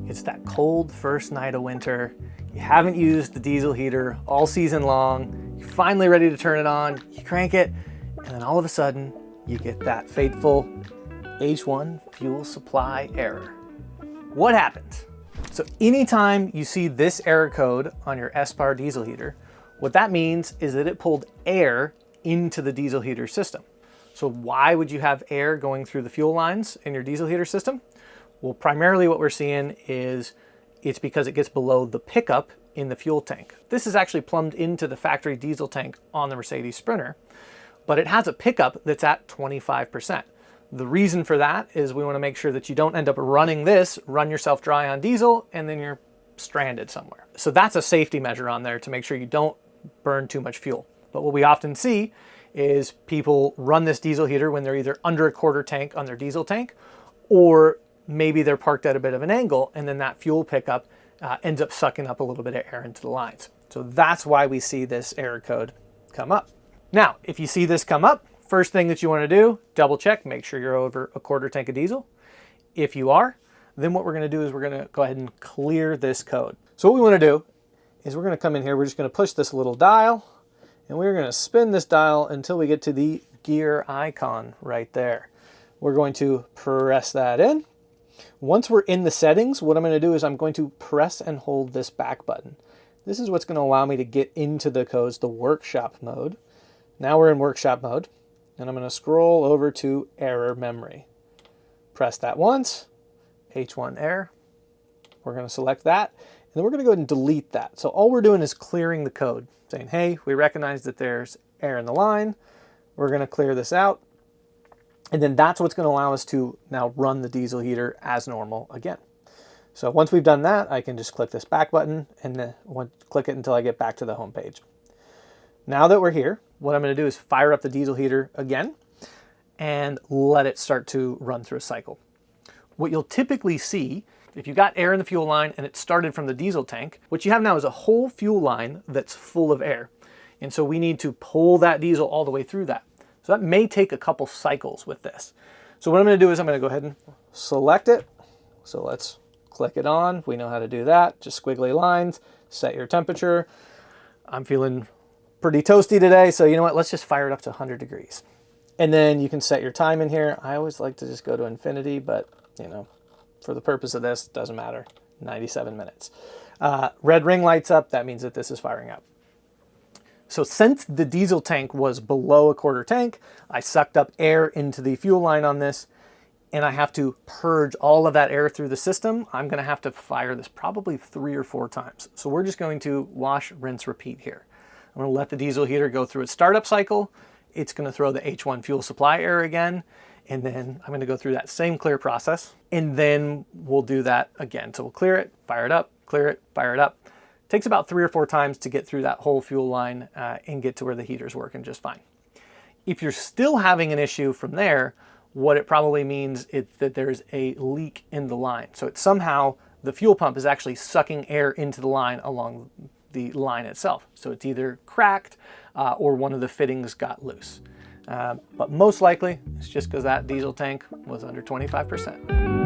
It's that cold first night of winter. You haven't used the diesel heater all season long. You're finally ready to turn it on. You crank it, and then all of a sudden, you get that fateful H1 fuel supply error. What happened? So anytime you see this error code on your Espar diesel heater, what that means is that it pulled air into the diesel heater system. So why would you have air going through the fuel lines in your diesel heater system? Well, primarily what we're seeing is it's because it gets below the pickup in the fuel tank. This is actually plumbed into the factory diesel tank on the Mercedes Sprinter, but it has a pickup that's at 25%. The reason for that is we want to make sure that you don't end up running this, run yourself dry on diesel, and then you're stranded somewhere. So that's a safety measure on there to make sure you don't burn too much fuel. But what we often see is people run this diesel heater when they're either under a quarter tank on their diesel tank, or maybe they're parked at a bit of an angle, and then that fuel pickup ends up sucking up a little bit of air into the lines. So that's why we see this error code come up. Now, if you see this come up, first thing that you want to do, double check, make sure you're over a quarter tank of diesel. If you are, then what we're going to do is we're going to go ahead and clear this code. So what we want to do is we're going to come in here, we're just going to push this little dial, and we're going to spin this dial until we get to the gear icon right there. We're going to press that in. Once we're in the settings, what I'm going to do is I'm going to press and hold this back button. This is what's going to allow me to get into the codes, the workshop mode. Now we're in workshop mode, and I'm going to scroll over to error memory. Press that once, H1 error. We're going to select that, and then we're going to go ahead and delete that. So all we're doing is clearing the code, saying, hey, we recognize that there's air in the line. We're going to clear this out. And then that's what's going to allow us to now run the diesel heater as normal again. So once we've done that, I can just click this back button and then click it until I get back to the home page. Now that we're here, what I'm going to do is fire up the diesel heater again and let it start to run through a cycle. What you'll typically see, if you got air in the fuel line and it started from the diesel tank, what you have now is a whole fuel line that's full of air. And so we need to pull that diesel all the way through that. So that may take a couple cycles with this. So what I'm going to do is I'm going to go ahead and select it. So let's click it on. We know how to do that. Just squiggly lines, set your temperature. I'm feeling pretty toasty today, so you know what? Let's just fire it up to 100 degrees. And then you can set your time in here. I always like to just go to infinity, but you know, for the purpose of this, doesn't matter. 97 minutes. Red ring lights up. That means that this is firing up. So since the diesel tank was below a quarter tank, I sucked up air into the fuel line on this, and I have to purge all of that air through the system. I'm going to have to fire this probably 3 or 4 times. So we're just going to wash, rinse, repeat here. I'm going to let the diesel heater go through its startup cycle. It's going to throw the H1 fuel supply error again, and then I'm going to go through that same clear process, and then we'll do that again. So we'll clear it, fire it up, clear it, fire it up. Takes about 3 or 4 times to get through that whole fuel line and get to where the heater's working just fine. If you're still having an issue from there, what it probably means is that there's a leak in the line. So it's somehow the fuel pump is actually sucking air into the line along the line itself. So it's either cracked or one of the fittings got loose. But most likely, it's just because that diesel tank was under 25%.